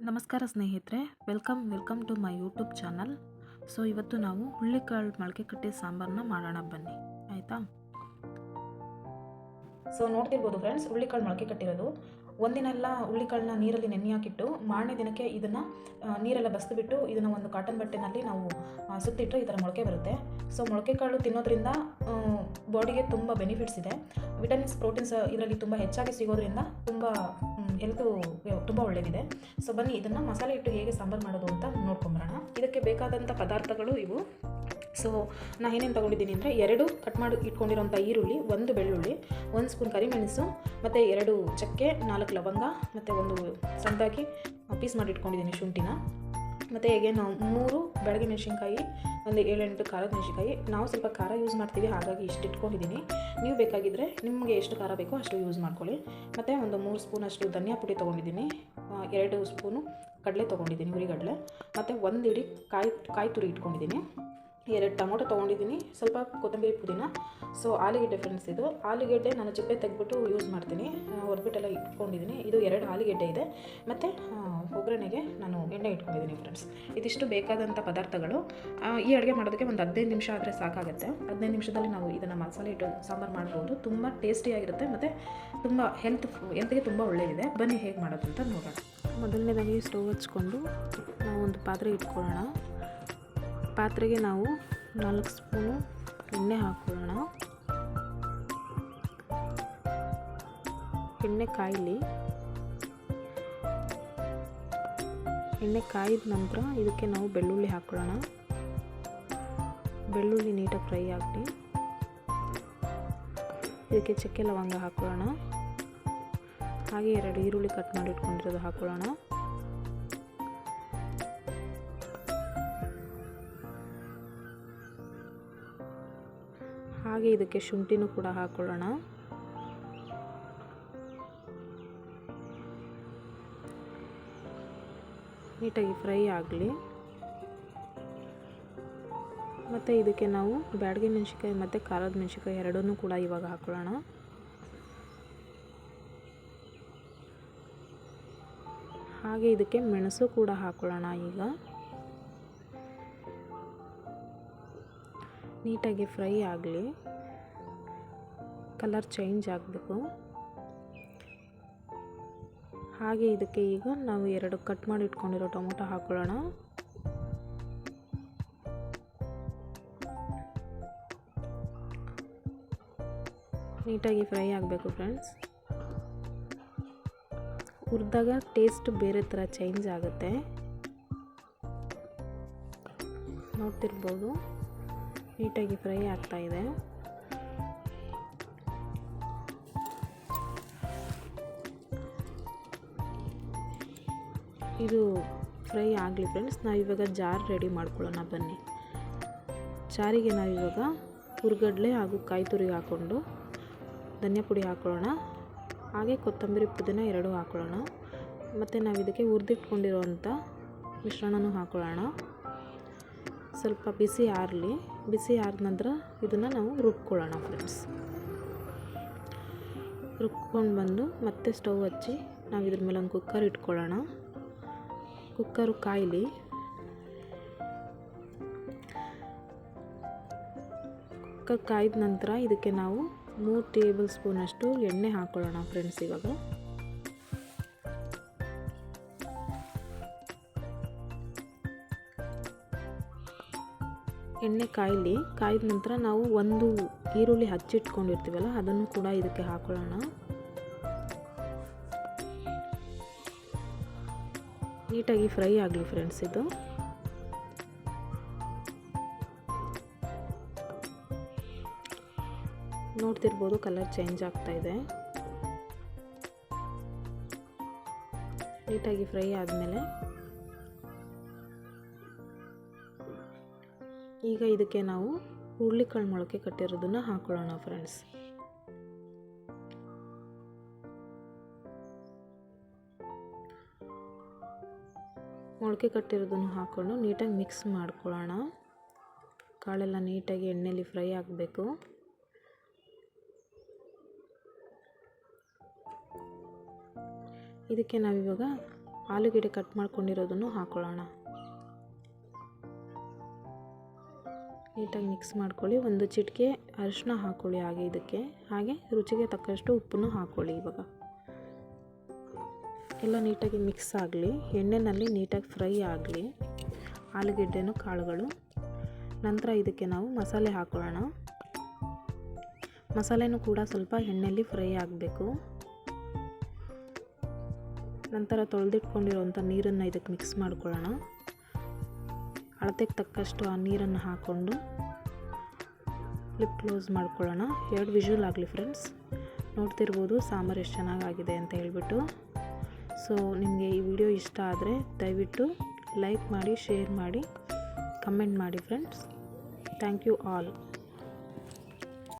ನಮಸ್ಕಾರ ಸ್ನೇಹಿತರೆ, welcome to my YouTube channel. So ಇವತ್ತು ನಾವು ಹುಳ್ಳಿಕಾಳು ಮೊಳಕೆ ಕಟ್ಟಿ ಸಾಂಬಾರನ್ನ ಮಾಡೋಣ ಬನ್ನಿ, ಆಯಿತಾ? ಸೊ ನೋಡ್ತಿರ್ಬೋದು ಫ್ರೆಂಡ್ಸ್, ಹುಳ್ಳಿಕಾಳು ಮೊಳಕೆ ಕಟ್ಟಿರೋದು. ಒಂದಿನೆಲ್ಲ ಹುಳ್ಳಿಕಾಳನ್ನ ನೀರಲ್ಲಿ ನೆನೆ ಹಾಕಿಟ್ಟು ಮಾರನೇ ದಿನಕ್ಕೆ ಇದನ್ನು ನೀರೆಲ್ಲ ಬಸ್ದುಬಿಟ್ಟು ಇದನ್ನು ಒಂದು ಕಾಟನ್ ಬಟ್ಟೆನಲ್ಲಿ ನಾವು ಸುತ್ತಿಟ್ಟರೆ ಈ ಥರ ಮೊಳಕೆ ಬರುತ್ತೆ. ಸೊ ಮೊಳಕೆ ಕಾಳು ತಿನ್ನೋದ್ರಿಂದ ಬಾಡಿಗೆ ತುಂಬ ಬೆನಿಫಿಟ್ಸ್ ಇದೆ. ವಿಟಮಿನ್ಸ್, ಪ್ರೋಟೀನ್ಸ್ ಇದರಲ್ಲಿ ತುಂಬ ಹೆಚ್ಚಾಗಿ ಸಿಗೋದ್ರಿಂದ ತುಂಬ ಹೆಲ್ತು ತುಂಬ ಒಳ್ಳೆಯದಿದೆ. ಸೊ ಬನ್ನಿ ಇದನ್ನು ಮಸಾಲೆ ಇಟ್ಟು ಹೇಗೆ ಸಾಂಬಾರು ಮಾಡೋದು ಅಂತ ನೋಡ್ಕೊಂಬರೋಣ. ಇದಕ್ಕೆ ಬೇಕಾದಂಥ ಪದಾರ್ಥಗಳು ಇವು. ಸೊ ನಾನು ಏನೇನು ತೊಗೊಂಡಿದ್ದೀನಿ ಅಂದರೆ 2 ಕಟ್ ಮಾಡಿ ಇಟ್ಕೊಂಡಿರೋಂಥ ಈರುಳ್ಳಿ, 1 ಬೆಳ್ಳುಳ್ಳಿ, 1 ಸ್ಪೂನ್ ಕರಿಮೆಣಸು, ಮತ್ತು 2 ಚಕ್ಕೆ, 4 ಲವಂಗ, ಮತ್ತು 1 ಸಣ್ಣದಾಗಿ ಪೀಸ್ ಮಾಡಿ ಇಟ್ಕೊಂಡಿದ್ದೀನಿ ಶುಂಠಿನ, ಮತ್ತು ಹೇಗೆ ನಾವು 3 ಬೆಳಗ್ಗೆ ಮೆಣಸಿನ್ಕಾಯಿ, ಒಂದು 7-8 ಖಾರದ ಮೆಣಸಿನ್ಕಾಯಿ. ನಾವು ಸ್ವಲ್ಪ ಖಾರ ಯೂಸ್ ಮಾಡ್ತೀವಿ, ಹಾಗಾಗಿ ಇಷ್ಟು ಇಟ್ಕೊಂಡಿದ್ದೀನಿ. ನೀವು ಬೇಕಾಗಿದ್ದರೆ ನಿಮಗೆ ಎಷ್ಟು ಖಾರ ಬೇಕೋ ಅಷ್ಟು ಯೂಸ್ ಮಾಡ್ಕೊಳ್ಳಿ. ಮತ್ತು ಒಂದು 3 ಸ್ಪೂನ್ ಅಷ್ಟು ಧನಿಯಾ ಪುಡಿ ತೊಗೊಂಡಿದ್ದೀನಿ, 2 ಸ್ಪೂನು ಕಡಲೆ ತೊಗೊಂಡಿದ್ದೀನಿ, ಹುರಿಗಡಲೆ, ಮತ್ತು 1 ಹಿಡಿ ಕಾಯಿ ತುರಿ ಇಟ್ಕೊಂಡಿದ್ದೀನಿ, 2 ಟೊಮೊಟೊ ತೊಗೊಂಡಿದ್ದೀನಿ, ಸ್ವಲ್ಪ ಕೊತ್ತಂಬರಿ ಪುದೀನ. ಸೊ ಆಲೂಗೆಡ್ಡೆ ಫ್ರೆಂಡ್ಸ್, ಇದು ಆಲೂಗೆಡ್ಡೆ ನಾನು ಚಿಪ್ಪೆ ತೆಗೆದ್ಬಿಟ್ಟು ಯೂಸ್ ಮಾಡ್ತೀನಿ, ಹೊರಬಿಟ್ಟೆಲ್ಲ ಇಟ್ಕೊಂಡಿದ್ದೀನಿ. ಇದು 2 ಆಲೂಗೆಡ್ಡೆ ಇದೆ, ಮತ್ತು ಒಗ್ಗರಣೆಗೆ ನಾನು ಎಣ್ಣೆ ಇಟ್ಕೊಂಡಿದ್ದೀನಿ ಫ್ರೆಂಡ್ಸ್. ಇದಿಷ್ಟು ಬೇಕಾದಂಥ ಪದಾರ್ಥಗಳು. ಈ ಅಡುಗೆ ಮಾಡೋದಕ್ಕೆ ಒಂದು 15 ನಿಮಿಷ ಆದರೆ ಸಾಕಾಗುತ್ತೆ. 15 ನಿಮಿಷದಲ್ಲಿ ನಾವು ಇದನ್ನು ಮಸಾಲೆ ಇಟ್ಟು ಸಾಂಬಾರು ಮಾಡ್ಬೋದು. ತುಂಬ ಟೇಸ್ಟಿಯಾಗಿರುತ್ತೆ ಮತ್ತು ತುಂಬ ಹೆಲ್ತ್ಗೆ ತುಂಬ ಒಳ್ಳೆಯದಿದೆ. ಬನ್ನಿ ಹೇಗೆ ಮಾಡೋದು ಅಂತ ನೋಡೋಣ. ಮೊದಲನೇದಾಗಿ ಸ್ಟವ್ ಹಚ್ಕೊಂಡು ನಾವು ಒಂದು ಪಾತ್ರೆ ಇಟ್ಕೊಳ್ಳೋಣ. ಪಾತ್ರೆಗೆ ನಾವು 4 ಸ್ಪೂನು ಎಣ್ಣೆ ಹಾಕ್ಕೊಳ್ಳೋಣ. ಎಣ್ಣೆ ಕಾಯಲಿ. ಎಣ್ಣೆ ಕಾಯಿದ ನಂತರ ಇದಕ್ಕೆ ನಾವು ಬೆಳ್ಳುಳ್ಳಿ ಹಾಕ್ಕೊಳ್ಳೋಣ. ಬೆಳ್ಳುಳ್ಳಿ ನೀಟಾಗಿ ಫ್ರೈ ಆಗಲಿ. ಇದಕ್ಕೆ ಚಕ್ಕೆ ಲವಂಗ ಹಾಕ್ಕೊಳ್ಳೋಣ. ಹಾಗೆ 2 ಈರುಳ್ಳಿ ಕಟ್ ಮಾಡಿ ಇಟ್ಕೊಂಡಿರೋದು ಹಾಕ್ಕೊಳ್ಳೋಣ. ಹಾಗೆ ಇದಕ್ಕೆ ಶುಂಠಿನೂ ಕೂಡ ಹಾಕ್ಕೊಳ್ಳೋಣ. ನೀಟಾಗಿ ಫ್ರೈ ಆಗಲಿ. ಮತ್ತು ಇದಕ್ಕೆ ನಾವು ಬ್ಯಾಡಗಿ ಮೆಣಸಿನ್ಕಾಯಿ ಮತ್ತು ಖಾರದ ಮೆಣಸಿನ್ಕಾಯಿ ಎರಡನ್ನೂ ಕೂಡ ಇವಾಗ ಹಾಕ್ಕೊಳ್ಳೋಣ. ಹಾಗೆ ಇದಕ್ಕೆ ಮೆಣಸು ಕೂಡ ಹಾಕ್ಕೊಳ್ಳೋಣ. ಈಗ ನೀಟಾಗಿ ಫ್ರೈ ಆಗಲಿ, ಕಲರ್ ಚೇಂಜ್ ಆಗಬೇಕು. ಹಾಗೆ ಇದಕ್ಕೆ ಈಗ ನಾವು 2 ಕಟ್ ಮಾಡಿ ಇಟ್ಕೊಂಡಿರೋ ಟೊಮೊಟೊ ಹಾಕ್ಕೊಳ್ಳೋಣ. ನೀಟಾಗಿ ಫ್ರೈ ಆಗಬೇಕು ಫ್ರೆಂಡ್ಸ್. ಹುರಿದಾಗ ಟೇಸ್ಟ್ ಬೇರೆ ಥರ ಚೇಂಜ್ ಆಗುತ್ತೆ, ನೋಡ್ತಿರ್ಬೋದು. ನೀಟಾಗಿ ಫ್ರೈ ಆಗ್ತಾ ಇದೆ. ಇದು ಫ್ರೈ ಆಗಲಿ ಫ್ರೆಂಡ್ಸ್. ನಾವಿವಾಗ ಜಾರ್ ರೆಡಿ ಮಾಡ್ಕೊಳ್ಳೋಣ ಬನ್ನಿ. ಜಾರಿಗೆ ನಾವಿವಾಗ ಹುರಿಗಡಲೆ ಹಾಗೂ ಕಾಯಿ ತುರಿ ಹಾಕ್ಕೊಂಡು ಧನಿಯಾ ಪುಡಿ ಹಾಕ್ಕೊಳ್ಳೋಣ. ಹಾಗೆ ಕೊತ್ತಂಬರಿ ಪುದೀನ 2 ಹಾಕ್ಕೊಳ್ಳೋಣ. ಮತ್ತು ನಾವು ಇದಕ್ಕೆ ಹುರಿದಿಟ್ಕೊಂಡಿರೋವಂಥ ಮಿಶ್ರಣನೂ ಹಾಕ್ಕೊಳ್ಳೋಣ. ಸ್ವಲ್ಪ ಬಿಸಿ ಆರಲಿ. ಬಿಸಿ ಆರಿದ ನಂತರ ಇದನ್ನು ನಾವು ರುಬ್ಕೊಳ್ಳೋಣ ಫ್ರೆಂಡ್ಸ್. ರುಬ್ಕೊಂಡು ಬಂದು ಮತ್ತೆ ಸ್ಟವ್ ಹಚ್ಚಿ ನಾವು ಇದ್ರ ಮೇಲೆ ಒಂದು ಕುಕ್ಕರ್ ಇಟ್ಕೊಳ್ಳೋಣ. ಕುಕ್ಕರು ಕಾಯಲಿ. ಕುಕ್ಕರ್ ಕಾಯ್ದ ನಂತರ ಇದಕ್ಕೆ ನಾವು 3 ಟೇಬಲ್ ಸ್ಪೂನಷ್ಟು ಎಣ್ಣೆ ಹಾಕ್ಕೊಳ್ಳೋಣ ಫ್ರೆಂಡ್ಸ್. ಇವಾಗ ಎಣ್ಣೆ ಕಾಯಲಿ. ಕಾಯ್ದ ನಂತರ ನಾವು 1 ಈರುಳ್ಳಿ ಹಚ್ಚಿಟ್ಕೊಂಡಿರ್ತೀವಲ್ಲ ಅದನ್ನು ಕೂಡ ಇದಕ್ಕೆ ಹಾಕ್ಕೊಳ್ಳೋಣ. ನೀಟಾಗಿ ಫ್ರೈ ಆಗಲಿ ಫ್ರೆಂಡ್ಸ್. ಇದು ನೋಡ್ತಿರ್ಬೋದು, ಕಲರ್ ಚೇಂಜ್ ಆಗ್ತಾ ಇದೆ. ನೀಟಾಗಿ ಫ್ರೈ ಆದಮೇಲೆ ಈಗ ಇದಕ್ಕೆ ನಾವು ಹುಳ್ಳಿಕಾಳು ಮೊಳಕೆ ಕಟ್ಟಿರೋದನ್ನು ಹಾಕ್ಕೊಳ್ಳೋಣ ಫ್ರೆಂಡ್ಸ್. ಮೊಳಕೆ ಕಟ್ಟಿರೋದನ್ನು ಹಾಕ್ಕೊಂಡು ನೀಟಾಗಿ ಮಿಕ್ಸ್ ಮಾಡ್ಕೊಳ್ಳೋಣ. ಕಾಳೆಲ್ಲ ನೀಟಾಗಿ ಎಣ್ಣೆಯಲ್ಲಿ ಫ್ರೈ ಆಗಬೇಕು. ಇದಕ್ಕೆ ನಾವಿವಾಗ ಆಲೂಗೆಡ್ಡೆ ಕಟ್ ಮಾಡ್ಕೊಂಡಿರೋದನ್ನು ಹಾಕ್ಕೊಳ್ಳೋಣ. ನೀಟಾಗಿ ಮಿಕ್ಸ್ ಮಾಡ್ಕೊಳ್ಳಿ. ಒಂದು ಚಿಟಿಕೆ ಅರಿಶಿನ ಹಾಕ್ಕೊಳ್ಳಿ ಹಾಗೆ ರುಚಿಗೆ ತಕ್ಕಷ್ಟು ಉಪ್ಪನ್ನು ಹಾಕ್ಕೊಳ್ಳಿ. ಇವಾಗ ಎಲ್ಲ ನೀಟಾಗಿ ಮಿಕ್ಸ್ ಆಗಲಿ, ಎಣ್ಣೆಯಲ್ಲಿ ನೀಟಾಗಿ ಫ್ರೈ ಆಗಲಿ ಆಲೂಗೆಡ್ಡೆನೂ ಕಾಳುಗಳು. ನಂತರ ಇದಕ್ಕೆ ನಾವು ಮಸಾಲೆ ಹಾಕ್ಕೊಳ್ಳೋಣ. ಮಸಾಲೆನೂ ಕೂಡ ಸ್ವಲ್ಪ ಎಣ್ಣೆಯಲ್ಲಿ ಫ್ರೈ ಆಗಬೇಕು. ನಂತರ ತೊಳೆದಿಟ್ಕೊಂಡಿರೋಂಥ ನೀರನ್ನು ಇದಕ್ಕೆ ಮಿಕ್ಸ್ ಮಾಡ್ಕೊಳ್ಳೋಣ. ಅಳತೆಗೆ ತಕ್ಕಷ್ಟು ಆ ನೀರನ್ನು ಹಾಕ್ಕೊಂಡು ಲಿಪ್ ಕ್ಲೋಸ್ ಮಾಡ್ಕೊಳ್ಳೋಣ. 2 ವಿಷಲ್ ಆಗಲಿ ಫ್ರೆಂಡ್ಸ್. ನೋಡ್ತಿರ್ಬೋದು ಸಾಂಬಾರು ಎಷ್ಟು ಚೆನ್ನಾಗಾಗಿದೆ ಅಂತ ಹೇಳ್ಬಿಟ್ಟು. ಸೊ ನಿಮಗೆ ಈ ವಿಡಿಯೋ ಇಷ್ಟ ಆದರೆ ದಯವಿಟ್ಟು ಲೈಕ್ ಮಾಡಿ, ಶೇರ್ ಮಾಡಿ, ಕಮೆಂಟ್ ಮಾಡಿ ಫ್ರೆಂಡ್ಸ್. Thank you all.